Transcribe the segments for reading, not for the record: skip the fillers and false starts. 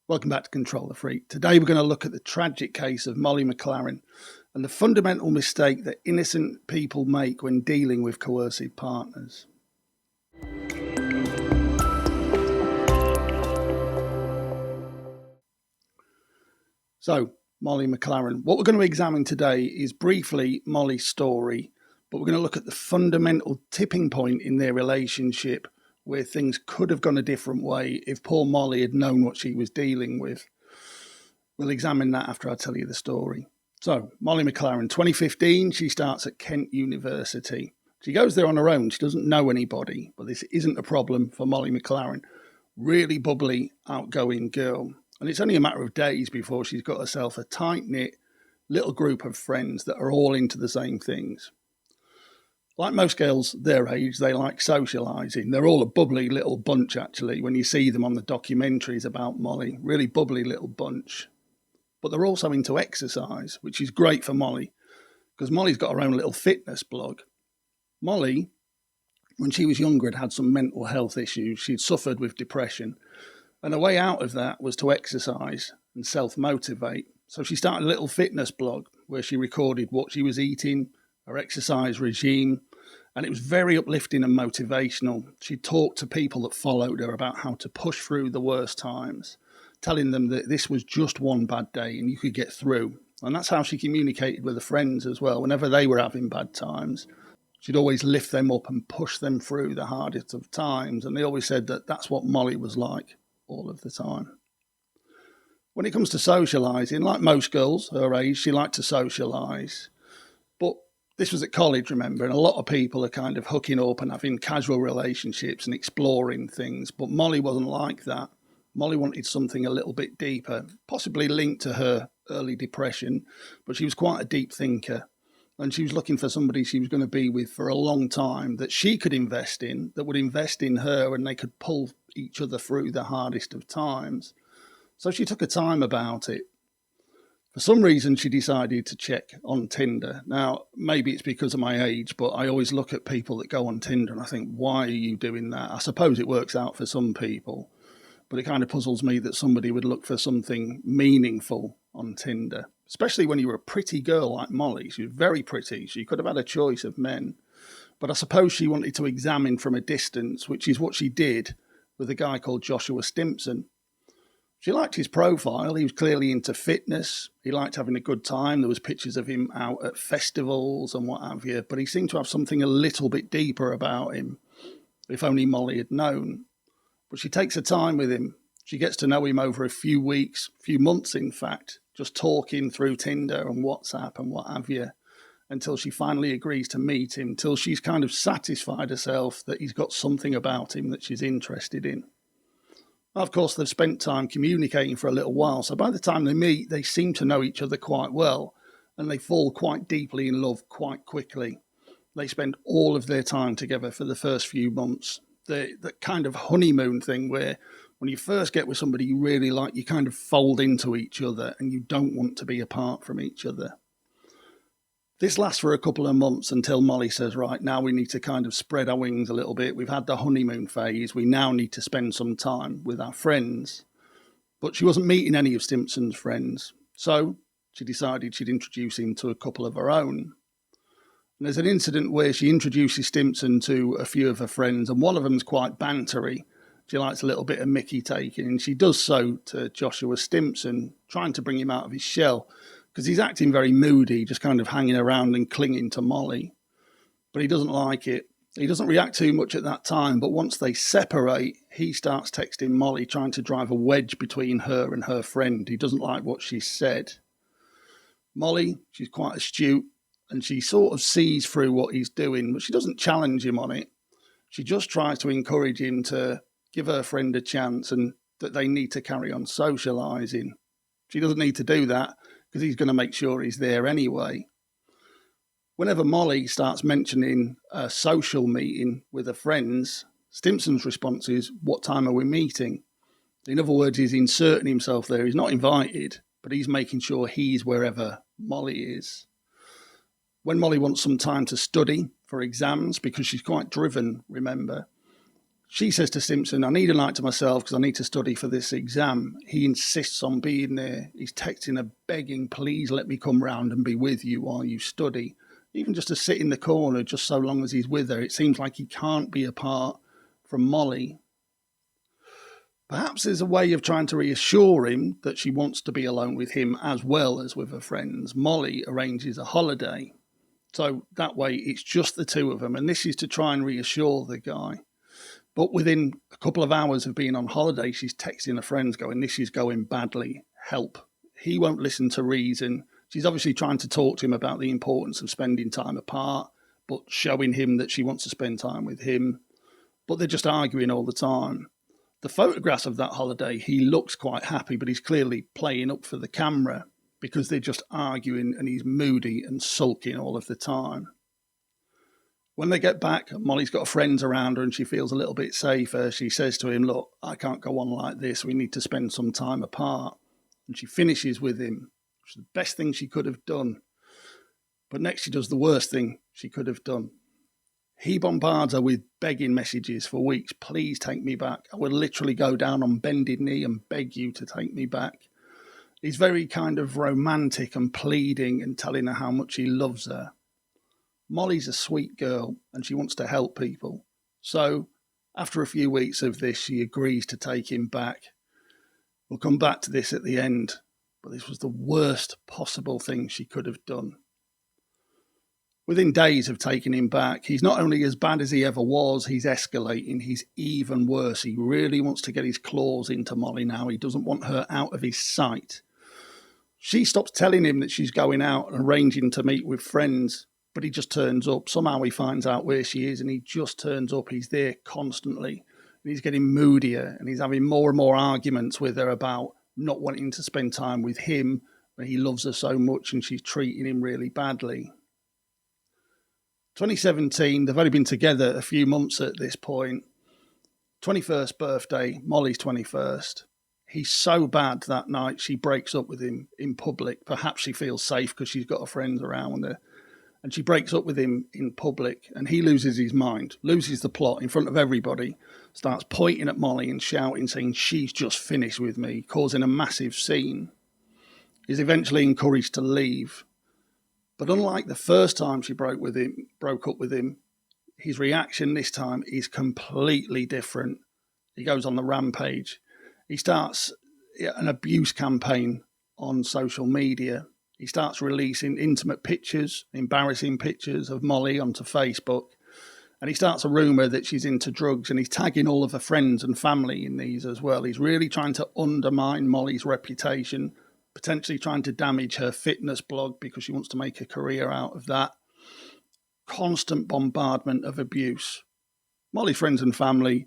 Welcome back to Control the Freak. Today we're going to look at the tragic case of Molly McLaren and the fundamental mistake that innocent people make when dealing with coercive partners. So, Molly McLaren. What we're going to examine today is briefly Molly's story, but we're going to look at the fundamental tipping point in their relationship where things could have gone a different way if poor Molly had known what she was dealing with. We'll examine that after I tell you the story. So, Molly McLaren, 2015, she starts at Kent University. She goes there on her own. She doesn't know anybody, but this isn't a problem for Molly McLaren. Really bubbly, outgoing girl. And it's only a matter of days before she's got herself a tight-knit little group of friends that are all into the same things. Like most girls their age, they like socialising. They're all a bubbly little bunch, actually, when you see them on the documentaries about Molly. Really bubbly little bunch. But they're also into exercise, which is great for Molly, because Molly's got her own little fitness blog. Molly, when she was younger, had some mental health issues. She'd suffered with depression. And a way out of that was to exercise and self-motivate. So she started a little fitness blog where she recorded what she was eating, her exercise regime, and it was very uplifting and motivational. She talked to people that followed her about how to push through the worst times, telling them that this was just one bad day and you could get through. And that's how she communicated with her friends as well. Whenever they were having bad times, she'd always lift them up and push them through the hardest of times. And they always said that that's what Molly was like all of the time. When it comes to socialising, like most girls her age, she liked to socialise. But this was at college, remember, and a lot of people are kind of hooking up and having casual relationships and exploring things. But Molly wasn't like that. Molly wanted something a little bit deeper, possibly linked to her early depression, but she was quite a deep thinker. And she was looking for somebody she was going to be with for a long time that she could invest in, that would invest in her, and they could pull each other through the hardest of times. So she took her time about it. For some reason, she decided to check on Tinder. Now, maybe it's because of my age, but I always look at people that go on Tinder and I think, why are you doing that? I suppose it works out for some people, but it kind of puzzles me that somebody would look for something meaningful on Tinder, especially when you were a pretty girl like Molly. She was very pretty. She could have had a choice of men. But I suppose she wanted to examine from a distance, which is what she did with a guy called Joshua Stimpson. She liked his profile. He was clearly into fitness. He liked having a good time. There was pictures of him out at festivals and what have you. But he seemed to have something a little bit deeper about him, if only Molly had known. But she takes her time with him. She gets to know him over a few weeks, few months in fact, just talking through Tinder and WhatsApp and what have you, until she finally agrees to meet him, till she's kind of satisfied herself that he's got something about him that she's interested in. Of course, they've spent time communicating for a little while, so by the time they meet, they seem to know each other quite well, and they fall quite deeply in love quite quickly. They spend all of their time together for the first few months. The kind of honeymoon thing where when you first get with somebody you really like, you kind of fold into each other and you don't want to be apart from each other. This lasts for a couple of months until Molly says, right, now we need to kind of spread our wings a little bit. We've had the honeymoon phase. We now need to spend some time with our friends. But she wasn't meeting any of Stimpson's friends. So she decided she'd introduce him to a couple of her own. And there's an incident where she introduces Stimpson to a few of her friends, and one of them's quite bantery. She likes a little bit of Mickey taking, and she does so to Joshua Stimpson, trying to bring him out of his shell, because he's acting very moody, just kind of hanging around and clinging to Molly. But he doesn't like it. He doesn't react too much at that time, but once they separate, he starts texting Molly, trying to drive a wedge between her and her friend. He doesn't like what she said. Molly, she's quite astute, and she sort of sees through what he's doing, but she doesn't challenge him on it. She just tries to encourage him to give her friend a chance and that they need to carry on socialising. She doesn't need to do that because he's going to make sure he's there anyway. Whenever Molly starts mentioning a social meeting with her friends, Stimpson's response is, what time are we meeting? In other words, he's inserting himself there. He's not invited, but he's making sure he's wherever Molly is. When Molly wants some time to study for exams, because she's quite driven, remember, She says to Simpson, I need a night to myself because I need to study for this exam. He insists on being there. He's texting her, begging, please let me come round and be with you while you study. Even just to sit in the corner, just so long as he's with her. It seems like he can't be apart from Molly. Perhaps there's a way of trying to reassure him that she wants to be alone with him as well as with her friends. Molly arranges a holiday. So that way it's just the two of them. And this is to try and reassure the guy. But within a couple of hours of being on holiday, she's texting her friends going, this is going badly, help. He won't listen to reason. She's obviously trying to talk to him about the importance of spending time apart, but showing him that she wants to spend time with him. But they're just arguing all the time. The photographs of that holiday, he looks quite happy, but he's clearly playing up for the camera because they're just arguing and he's moody and sulking all of the time. When they get back, Molly's got friends around her and she feels a little bit safer. She says to him, look, I can't go on like this. We need to spend some time apart. And she finishes with him, which is the best thing she could have done. But next she does the worst thing she could have done. He bombards her with begging messages for weeks. Please take me back. I would literally go down on bended knee and beg you to take me back. He's very kind of romantic and pleading and telling her how much he loves her. Molly's a sweet girl and she wants to help people. So after a few weeks of this, she agrees to take him back. We'll come back to this at the end, but this was the worst possible thing she could have done. Within days of taking him back, he's not only as bad as he ever was, he's escalating. He's even worse. He really wants to get his claws into Molly now. He doesn't want her out of his sight. She stops telling him that she's going out and arranging to meet with friends, but he just turns up. Somehow he finds out where she is and he just turns up. He's there constantly. And he's getting moodier and he's having more and more arguments with her about not wanting to spend time with him when he loves her so much and she's treating him really badly. 2017, they've only been together a few months at this point. 21st birthday, Molly's 21st. He's so bad that night she breaks up with him in public. Perhaps she feels safe because she's got her friends around her. And she breaks up with him in public and he loses his mind, loses the plot in front of everybody, starts pointing at Molly and shouting, saying she's just finished with me, causing a massive scene. He's eventually encouraged to leave. But unlike the first time she broke up with him, his reaction this time is completely different. He goes on the rampage. He starts an abuse campaign on social media. He starts releasing intimate pictures, embarrassing pictures of Molly onto Facebook. And he starts a rumour that she's into drugs and he's tagging all of her friends and family in these as well. He's really trying to undermine Molly's reputation, potentially trying to damage her fitness blog because she wants to make a career out of that. Constant bombardment of abuse. Molly's friends and family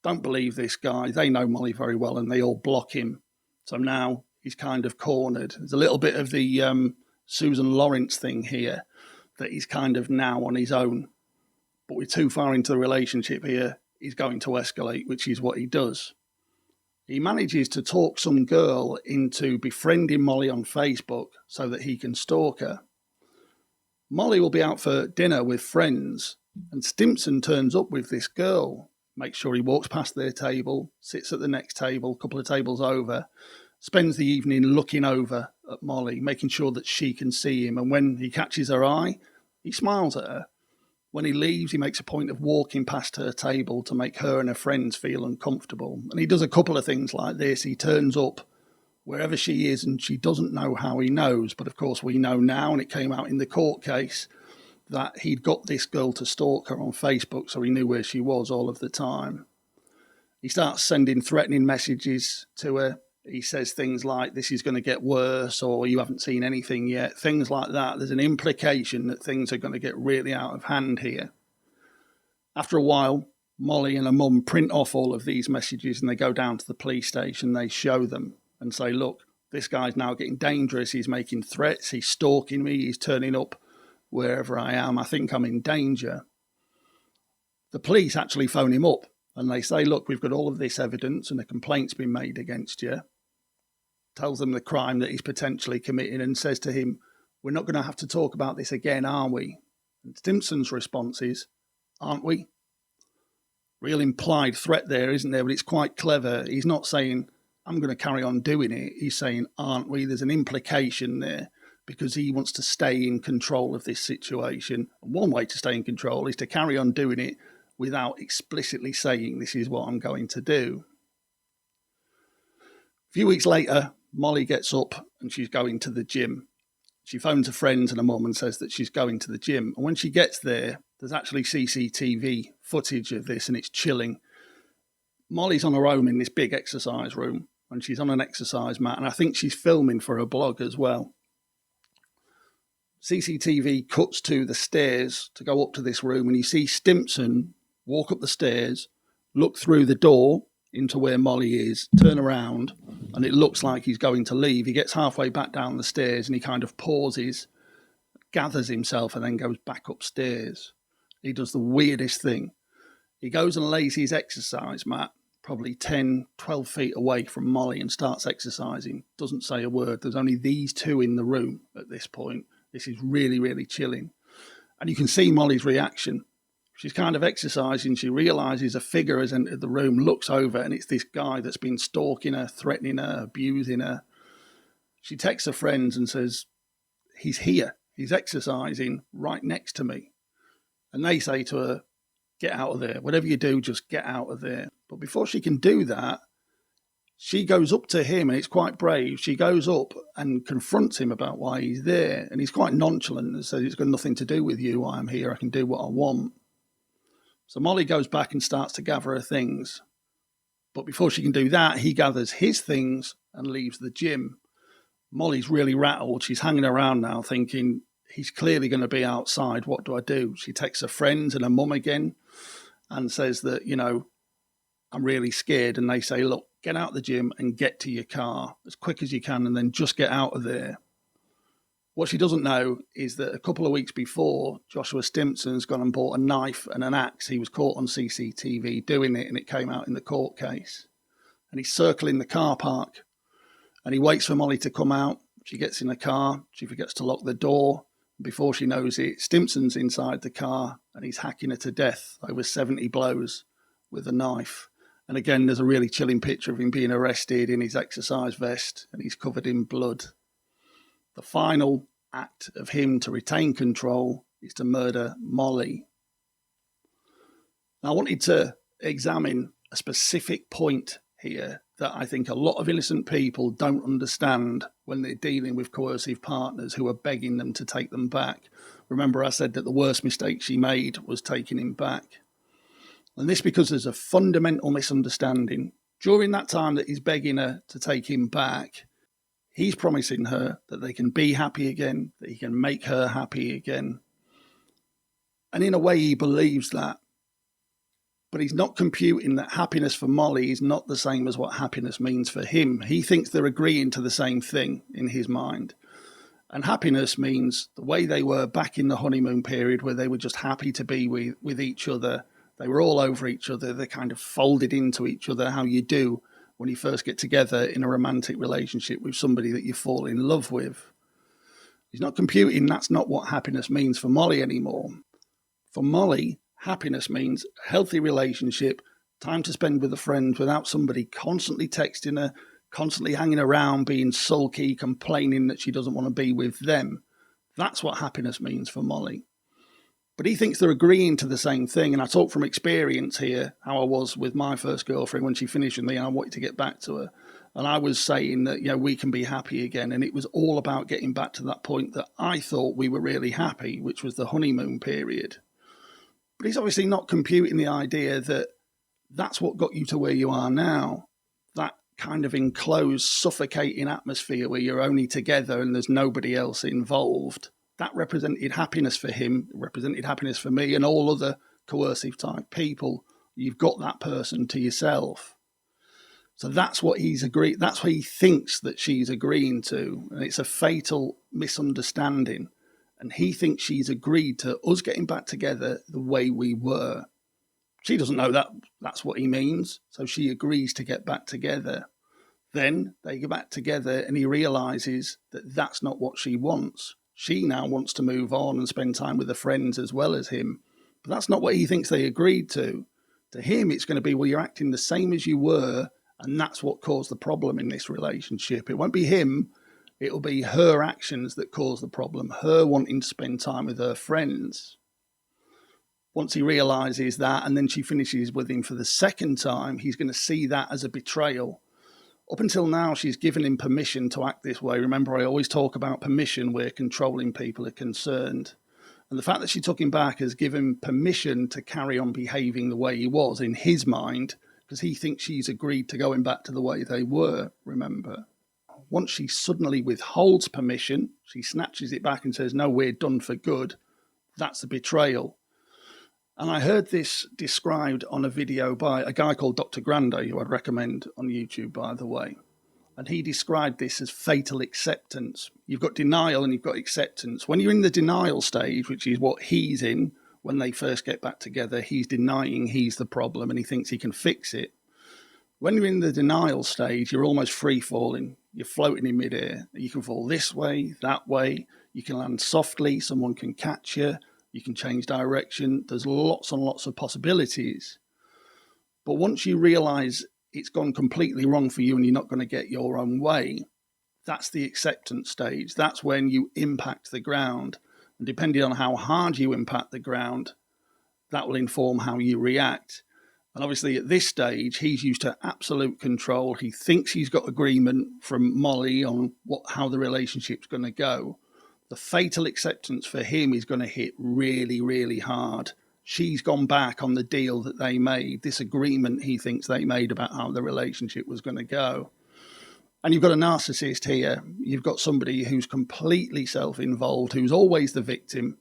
don't believe this guy. They know Molly very well and they all block him. So now he's kind of cornered. There's a little bit of the Susan Lawrence thing here, that he's kind of now on his own. But we're too far into the relationship here. He's going to escalate, which is what he does. He manages to talk some girl into befriending Molly on Facebook so that he can stalk her. Molly will be out for dinner with friends, and Stimpson turns up with this girl, makes sure he walks past their table, sits at the next table, a couple of tables over, spends the evening looking over at Molly, making sure that she can see him, and when he catches her eye, he smiles at her. When he leaves, he makes a point of walking past her table to make her and her friends feel uncomfortable. And he does a couple of things like this. He turns up wherever she is and she doesn't know how he knows. But of course, we know now, and it came out in the court case, that he'd got this girl to stalk her on Facebook, so he knew where she was all of the time. He starts sending threatening messages to her. He says things like, this is going to get worse, or you haven't seen anything yet, things like that. There's an implication that things are going to get really out of hand here. After a while, Molly and her mum print off all of these messages and they go down to the police station. They show them and say, look, this guy's now getting dangerous. He's making threats. He's stalking me. He's turning up wherever I am. I think I'm in danger. The police actually phone him up. And they say, look, we've got all of this evidence and a complaint's been made against you. Tells them the crime that he's potentially committing and says to him, we're not going to have to talk about this again, are we? And Stimpson's response is, aren't we? Real implied threat there, isn't there? But it's quite clever. He's not saying, I'm going to carry on doing it. He's saying, aren't we? There's an implication there because he wants to stay in control of this situation. And one way to stay in control is to carry on doing it without explicitly saying, this is what I'm going to do. A few weeks later, Molly gets up and she's going to the gym. She phones her friends and her mum and says that she's going to the gym. And when she gets there, there's actually CCTV footage of this, and it's chilling. Molly's on her own in this big exercise room, and she's on an exercise mat, and I think she's filming for her blog as well. CCTV cuts to the stairs to go up to this room, and you see Stimpson walk up the stairs, look through the door into where Molly is, turn around, and it looks like he's going to leave. He gets halfway back down the stairs, and he kind of pauses, gathers himself, and then goes back upstairs. He does the weirdest thing. He goes and lays his exercise mat probably 10, 12 feet away from Molly and starts exercising. Doesn't say a word. There's only these two in the room at this point. This is really, really chilling. And you can see Molly's reaction. She's kind of exercising. She realizes a figure has entered the room, looks over, and it's this guy that's been stalking her, threatening her, abusing her. She texts her friends and says, he's here. He's exercising right next to me. And they say to her, get out of there. Whatever you do, just get out of there. But before she can do that, she goes up to him, and it's quite brave. She goes up and confronts him about why he's there. And he's quite nonchalant and says, it's got nothing to do with you. Why I'm here. I can do what I want. So Molly goes back and starts to gather her things. But before she can do that, he gathers his things and leaves the gym. Molly's really rattled. She's hanging around now thinking, he's clearly going to be outside. What do I do? She texts her friends and her mum again and says that, I'm really scared. And they say, look, get out of the gym and get to your car as quick as you can and then just get out of there. What she doesn't know is that a couple of weeks before, Joshua Stimpson's gone and bought a knife and an axe. He was caught on CCTV doing it, and it came out in the court case. And he's circling the car park, and he waits for Molly to come out. She gets in the car. She forgets to lock the door. Before she knows it, Stimpson's inside the car, and he's hacking her to death, over 70 blows with a knife. And again, there's a really chilling picture of him being arrested in his exercise vest, and he's covered in blood. The final act of him to retain control is to murder Molly. Now, I wanted to examine a specific point here that I think a lot of innocent people don't understand when they're dealing with coercive partners who are begging them to take them back. Remember, I said that the worst mistake she made was taking him back. And this because there's a fundamental misunderstanding. During that time that he's begging her to take him back, he's promising her that they can be happy again, that he can make her happy again. And in a way, he believes that. But he's not computing that happiness for Molly is not the same as what happiness means for him. He thinks they're agreeing to the same thing in his mind. And happiness means the way they were back in the honeymoon period, where they were just happy to be with each other. They were all over each other. They kind of folded into each other, how you do when you first get together in a romantic relationship with somebody that you fall in love with. He's not computing that's not what happiness means for Molly anymore. For Molly, happiness means a healthy relationship, time to spend with a friend without somebody constantly texting her, constantly hanging around, being sulky, complaining that she doesn't want to be with them. That's what happiness means for Molly. But he thinks they're agreeing to the same thing. And I talk from experience here, how I was with my first girlfriend when she finished with me and I wanted to get back to her. And I was saying that, we can be happy again. And it was all about getting back to that point that I thought we were really happy, which was the honeymoon period. But he's obviously not computing the idea that that's what got you to where you are now. That kind of enclosed, suffocating atmosphere where you're only together and there's nobody else involved. That represented happiness for him, represented happiness for me and all other coercive type people. You've got that person to yourself. So that's what he's agreed. That's what he thinks that she's agreeing to. And it's a fatal misunderstanding. And he thinks she's agreed to us getting back together the way we were. She doesn't know that that's what he means. So she agrees to get back together. Then they get back together and he realizes that that's not what she wants. She now wants to move on and spend time with her friends as well as him. But that's not what he thinks they agreed to. To him, it's going to be, well, you're acting the same as you were, and that's what caused the problem in this relationship. It won't be him. It'll be her actions that cause the problem, her wanting to spend time with her friends. Once he realizes that, and then she finishes with him for the second time, he's going to see that as a betrayal. Up until now, she's given him permission to act this way. Remember, I always talk about permission where controlling people are concerned. And the fact that she took him back has given permission to carry on behaving the way he was in his mind, because he thinks she's agreed to going back to the way they were, remember. Once she suddenly withholds permission, she snatches it back and says, no, we're done for good. That's a betrayal. And I heard this described on a video by a guy called Dr. Grande, who I'd recommend on YouTube, by the way. And he described this as fatal acceptance. You've got denial and you've got acceptance. When you're in the denial stage, which is what he's in when they first get back together, he's denying he's the problem and he thinks he can fix it. When you're in the denial stage, you're almost free falling. You're floating in midair. You can fall this way, that way. You can land softly. Someone can catch you. You can change direction. There's lots and lots of possibilities. But once you realize it's gone completely wrong for you and you're not going to get your own way, that's the acceptance stage. That's when you impact the ground. And depending on how hard you impact the ground, that will inform how you react. And obviously at this stage, he's used to absolute control. He thinks he's got agreement from Molly on how the relationship's going to go. The fatal acceptance for him is going to hit really, really hard. She's gone back on the deal that they made, this agreement he thinks they made about how the relationship was going to go. And you've got a narcissist here. You've got somebody who's completely self-involved, who's always the victim.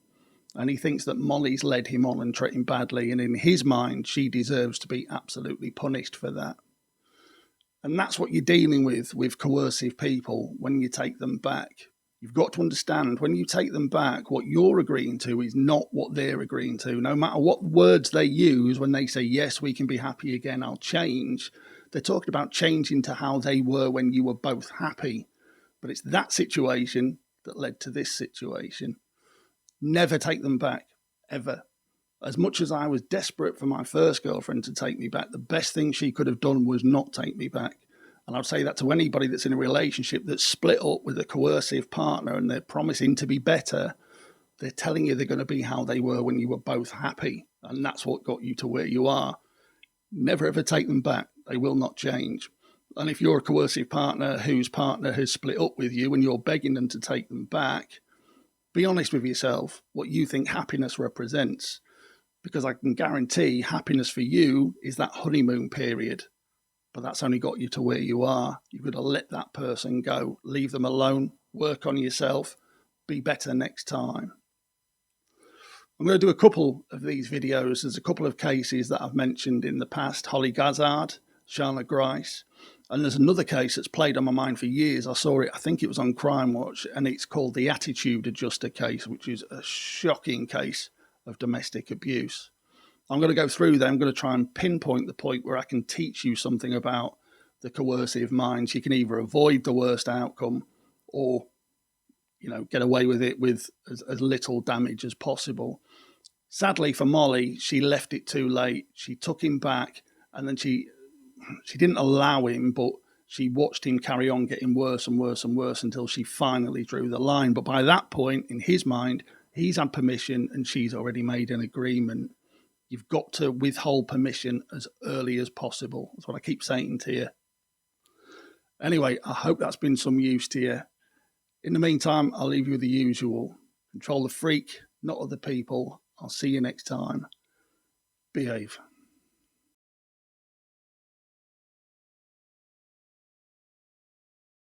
And he thinks that Molly's led him on and treated him badly. And in his mind, she deserves to be absolutely punished for that. And that's what you're dealing with coercive people when you take them back. You've got to understand when you take them back, what you're agreeing to is not what they're agreeing to. No matter what words they use when they say, yes, we can be happy again, I'll change. They're talking about changing to how they were when you were both happy. But it's that situation that led to this situation. Never take them back, ever. As much as I was desperate for my first girlfriend to take me back, the best thing she could have done was not take me back. And I'd say that to anybody that's in a relationship that's split up with a coercive partner and they're promising to be better. They're telling you they're going to be how they were when you were both happy. And that's what got you to where you are. Never ever take them back. They will not change. And if you're a coercive partner whose partner has split up with you and you're begging them to take them back, be honest with yourself what you think happiness represents. Because I can guarantee happiness for you is that honeymoon period. But that's only got you to where you are. You've got to let that person go. Leave them alone. Work on yourself. Be better next time. I'm going to do a couple of these videos. There's a couple of cases that I've mentioned in the past. Holly Gazzard, Sharna Grice. And there's another case that's played on my mind for years. I saw it, I think it was on Crime Watch, and it's called the Attitude Adjuster case, which is a shocking case of domestic abuse. I'm going to go through there. I'm going to try and pinpoint the point where I can teach you something about the coercive mind. You can either avoid the worst outcome or, get away with it with as little damage as possible. Sadly for Molly, she left it too late. She took him back and then she didn't allow him, but she watched him carry on getting worse and worse and worse until she finally drew the line. But by that point, in his mind, he's had permission and she's already made an agreement. You've got to withhold permission as early as possible. That's what I keep saying to you. Anyway, I hope that's been some use to you. In the meantime, I'll leave you with the usual. Control the freak, not other people. I'll see you next time. Behave.